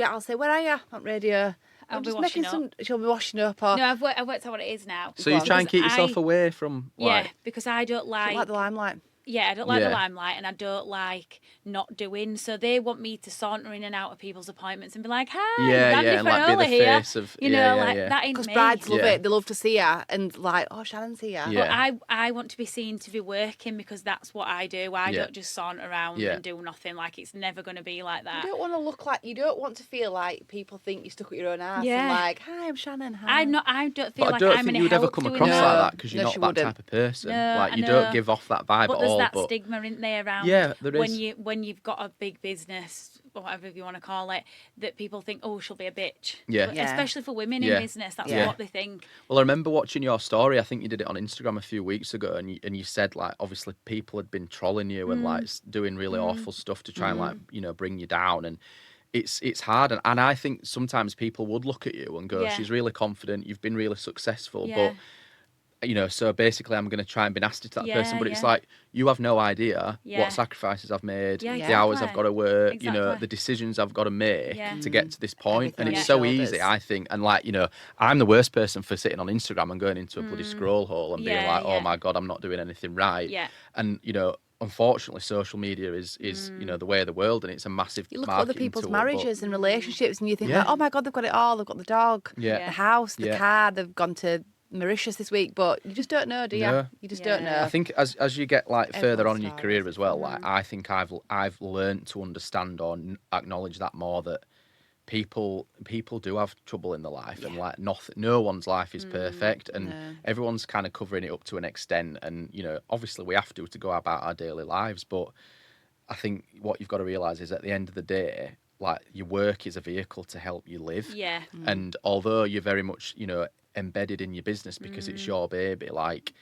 I'll say, where are you? On radio. I'll I'm be just washing making up. she'll be washing up, or No, I've worked out what it is now. so you try and keep Because yourself away from, like, Yeah, because I don't don't like the limelight. Yeah, I don't like Yeah. the limelight, and I don't like not doing. So they want me to saunter in and out of people's appointments and be like, "Hi, Yeah, Randy yeah, and, like, be Finola the here." face of- you yeah, know, yeah, like yeah. that ain't Because me. brides love Yeah. it. They love to see her and like, oh, Shannon's here. Yeah. But I want to be seen to be working, because that's what I do. I Yeah. don't just saunter around Yeah. and do nothing. Like, it's never going to be like that. You don't want to look like, you don't want to feel like people think you're stuck at your own ass and Yeah. like, hi, I'm Shannon. Hi. I don't feel But I like don't I'm think gonna you would ever help come doing across that. like No. that, because you're No, not she that wouldn't. type of person. No, like, I you know. don't give off that vibe But at there's all. that But stigma, isn't there, around Yeah, there when is. you've got a big business, or whatever you want to call it, that people think, oh, she'll be a bitch. Yeah. But Yeah. especially for women Yeah. in business, that's Yeah. what they think. Well, I remember watching your story. I think you did it on Instagram a few weeks ago, and you said, like, obviously people had been trolling you and like doing really awful stuff to try and, like, you know, bring you down. And it's hard. And I think sometimes people would look at you and go, Yeah. she's really confident, you've been really successful, Yeah. but, you know, so basically I'm going to try and be nasty to that Yeah, person. But it's yeah. like, you have no idea Yeah. what sacrifices I've made, Yeah, the hours I've exactly. got to work, you know, Exactly. the decisions I've got to make Yeah. to get to this point. Everything And on it's your so shoulders. easy, I think. And, like, you know, I'm the worst person for sitting on Instagram and going into a bloody scroll hole and being Yeah, like, oh yeah. my God, I'm not doing anything right. Yeah. And, you know, unfortunately, social media is you know, the way of the world, and it's a massive You look at other marketing people's tool, but- marriages and relationships and you think, Yeah. like, oh my God, they've got it all. They've got the dog, Yeah. the house, the Yeah. car. They've gone to Mauritius this week, but you just don't know, do you? No. You just Yeah. don't know. I think as you get, like, further Everyone's on in your stories. career as well, like, I think I've learned to understand or acknowledge that more, that people do have trouble in their life, and like no one's life is perfect, and No. everyone's kind of covering it up to an extent, and, you know, obviously we have to go about our daily lives, but I think what you've got to realize is at the end of the day, like, your work is a vehicle to help you live. Yeah. And although you're very much, you know, embedded in your business because it's your baby, like,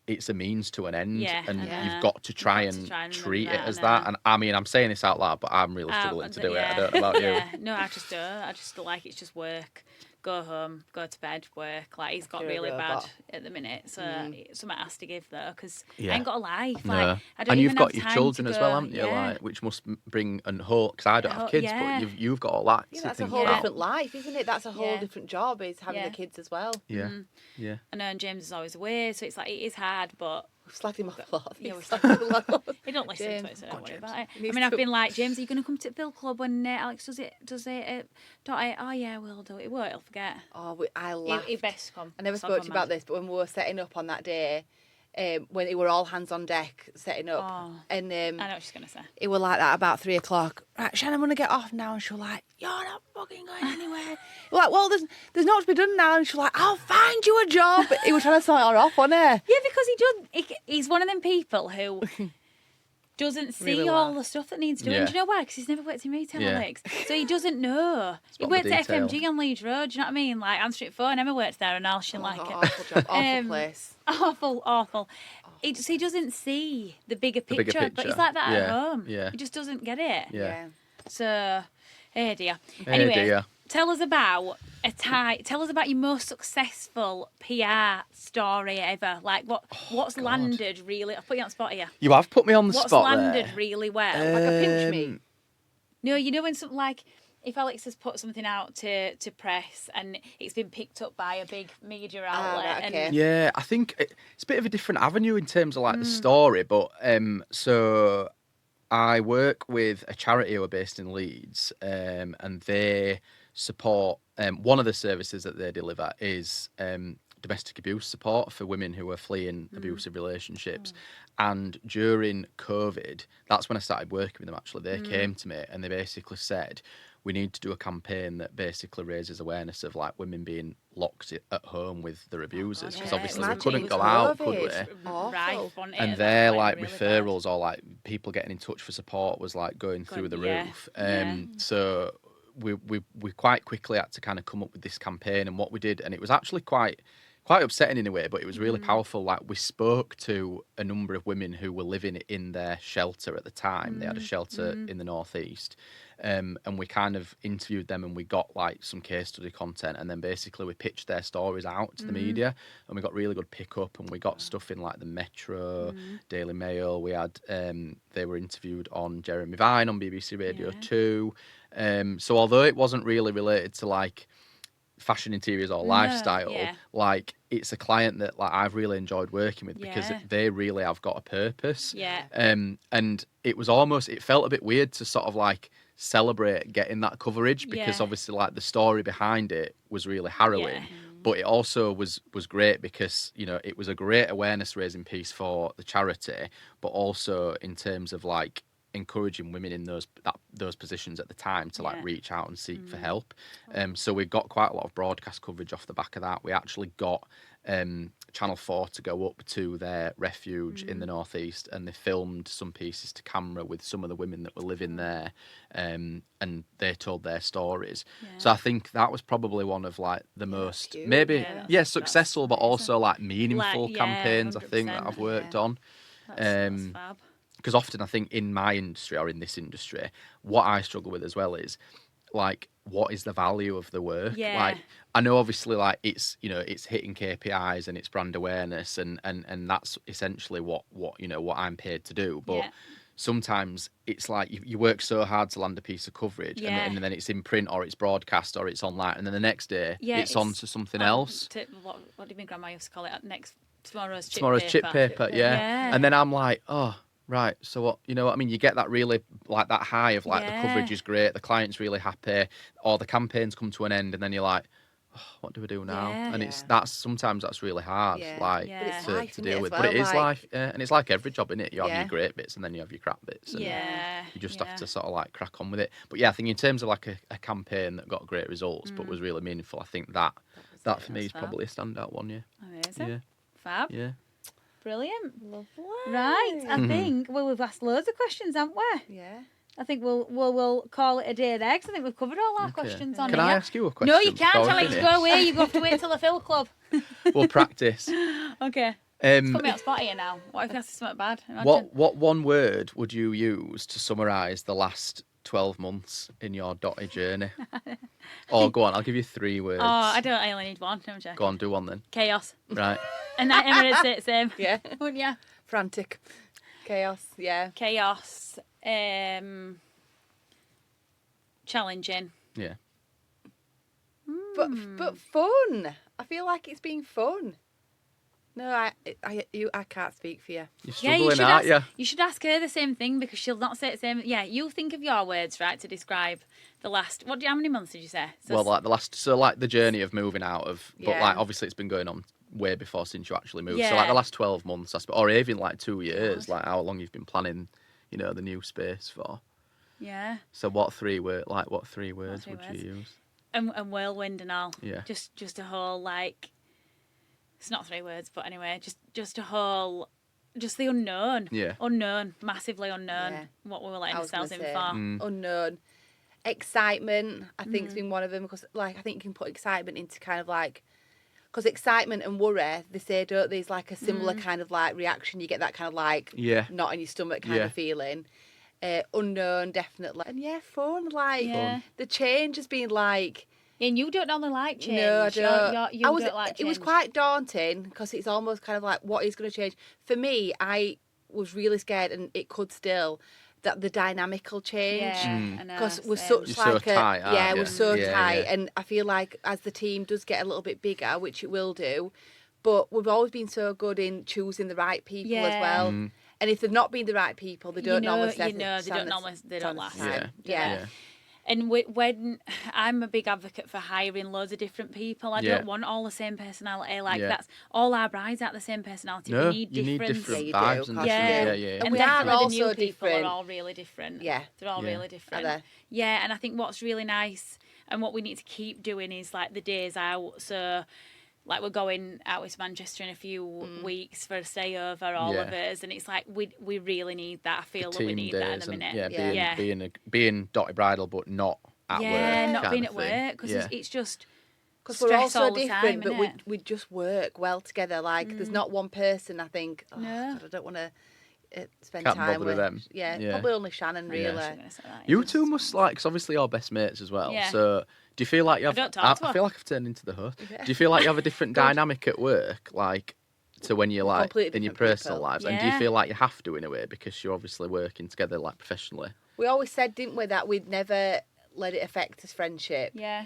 it's a means to an end, Yeah, and and, you've got to try got to and try and treat it remember that, as I that. know. And I mean, I'm saying this out loud, but I'm really struggling to do it. I don't know about you. Yeah, no, I just don't. I just feel like it's just work. Go home, go to bed, work. Like, he's got You're a really bad robot. at the minute, so something has to give though, because Yeah. I ain't got a life. No. Like, I don't And you've even got have your time children to as well, go- haven't you? Yeah. Like, which must bring and hope, because I don't have kids, yeah. but you've got all that Yeah, to that's a think whole about. different life, isn't it? That's a whole Yeah. different job, is having Yeah. the kids as well. Yeah, yeah. I know, and James is always away, so it's like, it is hard, but Slagged him off a lot. Yeah, we Slagged him a lot. He don't listen James. to it, so Come don't on, worry James. about it. He I needs mean, I've to- been like, James, are you going to come to Fil Club when Alex does it? Dotty? Oh, yeah, we'll do it. It won't, he'll forget. Oh, I laughed. He best come. I never So spoke I've to you gone about mad. this, but when we were setting up on that day, when it were all hands on deck setting up, Oh. and I know what she's going to say. it were like that about 3 o'clock. Right, Shannon, I'm gonna get off now, and she was like, "You're not fucking going anywhere." We're like, "Well, there's not to be done now," and she was like, "I'll find you a job." He was trying to sort her off, wasn't he? Yeah, because he's one of them people who doesn't see Really all laugh. the stuff that needs doing. Yeah. Do you know why? Because he's never worked in retail, Yeah. Alex. So he doesn't know. He about the worked at detail. FMG on Leeds Road, do you know what I mean? Like, answering the phone. Emma works there and all. She like it. Awful job, awful place. Awful. He doesn't see the bigger bigger picture, but he's picture. like that at Yeah, home. yeah. He just doesn't get it. Yeah. So, hey dear. Hey Anyway, dear. tell us about Tell us about your most successful PR story ever. Like what's God. landed really? I'll put you on the spot here. You have put me on the What's spot landed there. really well? Like a pinch me. No, you know when something like if Alex has put something out to press and it's been picked up by a big media outlet. right, okay. And Yeah, I think it's a bit of a different avenue in terms of like the story, but so I work with a charity who are based in Leeds, and they support one of the services that they deliver is domestic abuse support for women who are fleeing abusive relationships. And during COVID, that's when I started working with them. Actually, they came to me and they basically said, we need to do a campaign that basically raises awareness of like women being locked at home with their abusers, because yeah, obviously we imagine couldn't with go out, could we? COVID. Awful. rife on it And at their that like point, really bad. referrals or like people getting in touch for support was like going through the yeah, roof. yeah. So we quite quickly had to kind of come up with this campaign, and what we did, and it was actually quite upsetting in a way, but it was really powerful. Like we spoke to a number of women who were living in their shelter at the time. They had a shelter in the northeast. And we kind of interviewed them and we got like some case study content, and then basically we pitched their stories out to the media, and we got really good pickup, and we got stuff in like the Metro, Daily Mail. We had they were interviewed on Jeremy Vine on BBC Radio 2. So although it wasn't really related to like fashion, interiors or lifestyle, yeah. like it's a client that like I've really enjoyed working with because Yeah. they really have got a purpose. Yeah. And it felt a bit weird to sort of like celebrate getting that coverage, because Yeah. obviously like the story behind it was really harrowing. Yeah. But it also was great because, you know, it was a great awareness raising piece for the charity, but also in terms of like encouraging women in those positions at the time to like Yeah. reach out and seek for help. So we got quite a lot of broadcast coverage off the back of that. We actually got Channel 4 to go up to their refuge in the northeast, and they filmed some pieces to camera with some of the women that were living there, and they told their stories. So I think that was probably one of like the most huge. maybe Yeah, that's successful, but also like meaningful Like, yeah, campaigns I think that 100%. I've worked Yeah. on. That's fab. Because often I think in my industry or in this industry, what I struggle with as well is like, what is the value of the work? Yeah. Like, I know obviously like it's, you know, it's hitting KPIs and it's brand awareness and that's essentially what you know what I'm paid to do. But Yeah. sometimes it's like you work so hard to land a piece of coverage, Yeah. and then it's in print or it's broadcast or it's online, and then the next day Yeah, it's on to something else. What do you mean Grandma used to call it? Tomorrow's Chip paper, yeah. Yeah. And then I'm like, oh, right. So what, you know what I mean? You get that really like that high of like Yeah. the coverage is great, the client's really happy, or the campaigns come to an end, and then you're like, oh, what do we do now? Yeah. And sometimes that's really hard, Yeah. like But it's to, life, to isn't deal it, with. as But it well? is Like- life, yeah. And it's like every job, innit? You have Yeah. your great bits and then you have your crap bits. And Yeah. you just yeah. have to sort of like crack on with it. But yeah, I think in terms of like a campaign that got great results but was really meaningful, I think that for me is fab. probably a standout one. Yeah. Amazing. Yeah. Fab. Yeah. Brilliant. Lovely. Right. I think we've asked loads of questions, haven't we? Yeah. I think we'll call it a day there because I think we've covered all our Okay. questions on Can here. I ask you a question? No, you can't. before we Alex, finish? go away. You have to wait till the Fil Club. We'll practice. Okay. Put me on Um, the spot here now. What if you ask something bad? Imagine. what one word would you use to summarise the last 12 months in your Dotty journey? Oh, go on. I'll give you 3 words. Oh, I only need one. I'm joking. Go on, do one then. Chaos. Right. And that Emma would say it same. Yeah. Wouldn't you? Frantic. Chaos. Yeah. Chaos. Challenging. Yeah. But fun. I feel like it's been fun. No, I can't speak for you. You're Yeah, struggling, aren't you? You should ask her the same thing because she'll not say the same. Yeah, you think of your words, right, to describe the last. How many months did you say? Well, like the journey of moving out of, but Yeah. like obviously it's been going on way before since you actually moved. So Yeah. like the last 12 months, I suppose, or even like 2 years, God. like how long you've been planning, the new space for. Yeah. So what three words would words? you use? And whirlwind and all. Yeah. Just a whole like. It's not 3 words, but anyway, just a whole. Just the unknown. Yeah. Unknown. Massively unknown. Yeah. What we were letting I was ourselves in gonna say. for. Unknown. Excitement, I think, has been one of them because, like, I think you can put excitement into kind of like, because excitement and worry, they say, don't there's like a similar kind of like reaction. You get that kind of like Yeah. knot in your stomach kind Yeah. of feeling. Unknown, definitely, and yeah, fun. Like Yeah. the change has been like. And you don't normally like change. No, I don't. You don't like change. It was quite daunting because it's almost kind of like what is going to change. For me, I was really scared, and it could still, that the dynamic will change. Yeah, I know, Because we're same. such You're like so tight, aren't yeah, you? we're so Yeah, tight, yeah. and I feel like as the team does get a little bit bigger, which it will do, but we've always been so good in choosing the right people as Yeah. well. And if they've not been the right people, they don't normally they don't last. time. Yeah. And when I'm a big advocate for hiring loads of different people, I Yeah. don't want all the same personality. Like Yeah. that's all our brides aren't the same personality. No, we need you need different. different you vibes do. and Yeah. different. Yeah. Yeah. And And we are definitely the also new people different. are all really different. Yeah. They're all Yeah. really different. Are they? Yeah, and I think what's really nice and what we need to keep doing is like the days out. So like we're going out with Manchester in a few weeks for a stay over, all of Yeah. us, and it's like we really need that. I feel that we Team need that in days a and minute. being Dotty Bridal, but not at work. not kind being of at thing. work because Yeah. it's just Because we're all stress so all the different, time, but innit? we just work well together. Like, there's not one person I think, oh, No. God, I don't want to spend Can't time bother with them. Yeah, Yeah. probably only Shannon, I really. was gonna say that, You it's two just- must like, because obviously you're best mates as well. Yeah. So do you feel like you have? don't talk to I her. feel like I've turned into the host. Do you feel like you have a different dynamic at work, like to when you're like Completely in your different personal people. lives? And do you Yeah. feel like you have to in a way because you're obviously working together like professionally? We always said, didn't we, that we'd never let it affect us friendship. Yeah.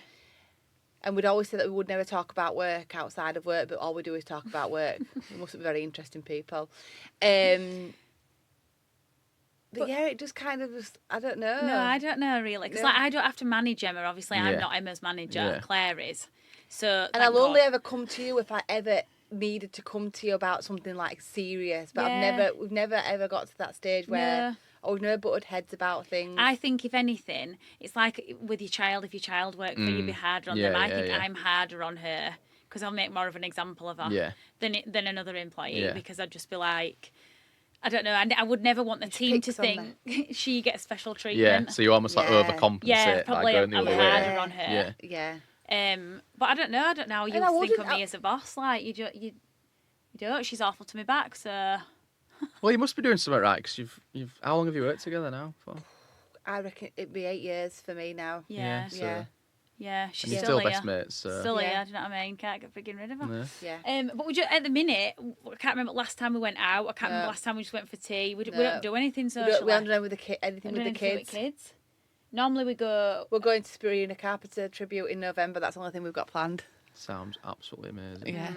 And we'd always say that we would never talk about work outside of work, but all we do is talk about work. We must be very interesting people. But yeah, it just kind of just, I don't know. No, I don't know really because No. like I don't have to manage Emma. Obviously, I'm Yeah. not Emma's manager. Yeah. Claire is. So And I'll only ever come to you if I ever needed to come to you about something like serious. But Yeah. we've never ever got to that stage where No. we've never butted heads about things. I think if anything, it's like with your child. If your child worked for you, be harder on them. Yeah, I yeah, think yeah. I'm harder on her because I'll make more of an example of her Yeah. than another employee Yeah. because I'd just be like. I don't know. I would never want the team to picks on think she gets special Yeah. treatment. So you almost like Yeah. overcompensate Yeah, by probably going the I'm other harder way. on her. Yeah. yeah. But I don't know. How you And I think of wouldn't- me as a boss. Like you don't. She's awful to me back. So Well, you must be doing something right because you've. How long have you worked together now for? I reckon it'd be 8 years for me now. yeah, So, Yeah. yeah. She's And you're still still here. best mates. So. Still Yeah. here. Do you know what I mean? Can't get frigging rid of her. Yeah. Yeah. But we just at the minute. I can't remember last time we went out. I can't remember No. last time we just went for tea. We No. don't do anything We socially. don't, we haven't done with anything We with the don't do anything kids. Normally we go. We're going to Spirina Carpenter tribute in November. That's the only thing we've got planned. Sounds absolutely amazing. Yeah.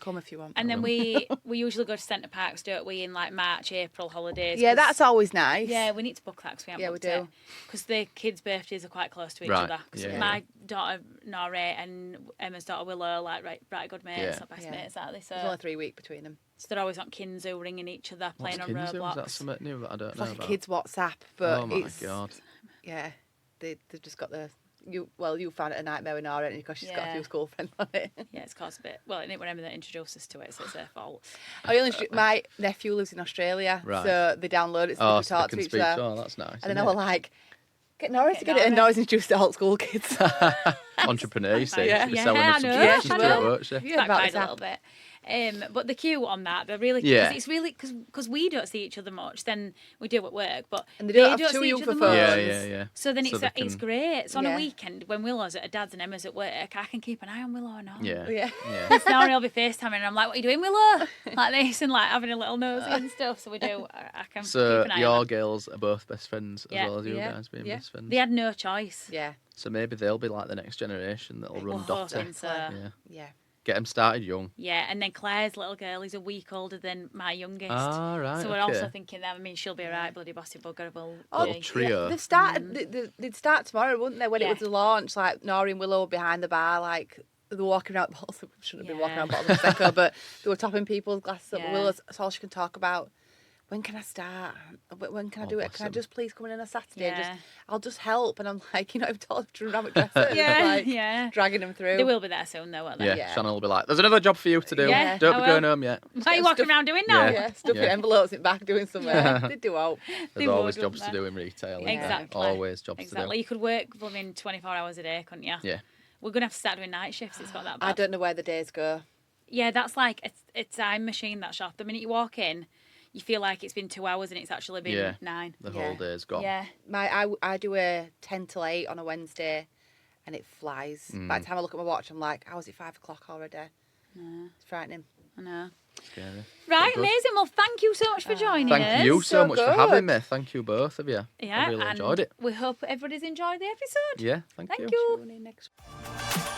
Come if you want. And then we usually go to Centre Parks, don't we, in like March, April holidays. Yeah, 'cause- that's always nice. Yeah, we need to book that because we haven't Yeah, we booked do. Because the kids' birthdays are quite close to each Right, other. 'Cause yeah, my daughter Nora and Emma's daughter Willow, like right good mates, Yeah. not best Yeah. mates, aren't they? There's only So, 3 weeks between them. they're always on Kinzo ringing each other, What's playing on Kinzo? Is that Roblox. something new that I don't It's know like about? a kids WhatsApp, but Oh my it's god. yeah. They've just got you found it a nightmare with Nora because she's got a Yeah. few school friends on it. Yeah, it's caused a bit. Well, it was Emma that introduced us to it, so it's their fault. My nephew lives in Australia, Right. so they download it so Oh, they can so they talk can to each speak. other. Oh, that's nice. And then isn't I it? was like, get Norris to get it. And Nora. Norris introduced the whole school kids. Entrepreneur, you see. Yeah. She'll be Yeah, selling I them some know, subscriptions I to it, know. won't she? Yeah, about Backfired this a app. little bit. But the cue on that, they're really Yeah. because it's really because we don't see each other much. Then we do at work, but And they don't have too see young each for other phones. much. Yeah. So then So it's they it's can- great. So on Yeah. a weekend when Willow's at her dad's and Emma's at work, I can keep an eye on Willow and all. Yeah. Yeah. Yeah. Now he'll be FaceTiming and I'm like, what are you doing, Willow? Like this and like having a little nosy and stuff. So we do. I can So keep an eye on your them. girls are both best friends as Yeah. well as you Yeah. guys being Yeah. best friends. They had no choice. Yeah. So maybe they'll be like the next generation that'll run We're Dotty. hoping so. Yeah. Yeah. Get them started young. Yeah, and then Claire's little girl is a week older than my youngest. Ah, right. So we're okay. also thinking that. I mean, she'll be a right bloody bossy bugger. Little trio. Yeah, they've started. They'd start tomorrow, wouldn't they? When Yeah. it was the launch, like Nori and Willow behind the bar, like they were walking around. Also, shouldn't have been walking around bottom of the Prosecco, but they were topping people's glasses up. Yeah. Willow's, that's all she can talk about. When can I start? When can I do it? bless Can I them. just please come in on a Saturday? Yeah. I'll just help. And I'm like, I've told them to rabbit dressers. Yeah, like, yeah. dragging them through. They will be there soon, though, won't they? Yeah, Yeah. Shannon will be like, there's another job for you to do. Yeah, Don't I be will. going home yet. What are you walking around doing now? Yeah. Stuffing Yeah. envelopes in back doing something. They do hope. There's They always would, jobs wouldn't to they? do in retail. isn't there? Exactly. Always jobs Exactly. to You could work within 24 hours a day, couldn't you? do. Yeah. We're going to have to start doing night shifts. It's got that bad. I don't know where the days go. Yeah, that's like a time machine, that shop. The minute you walk in, you feel like it's been 2 hours and it's actually been Yeah. 9. The Yeah. whole day's gone. Yeah. I do a 10 till 8 on a Wednesday and it flies. By the time I look at my watch, I'm like, how is it 5 o'clock already? It's frightening. I know. Scary. Right, Good. amazing. Well, thank you so much for joining us. Thank you so so much for good. having me. Thank you both of you. Yeah, I really and enjoyed it. we hope everybody's enjoyed the episode. Yeah, thank Thank you. you. Tune in next week.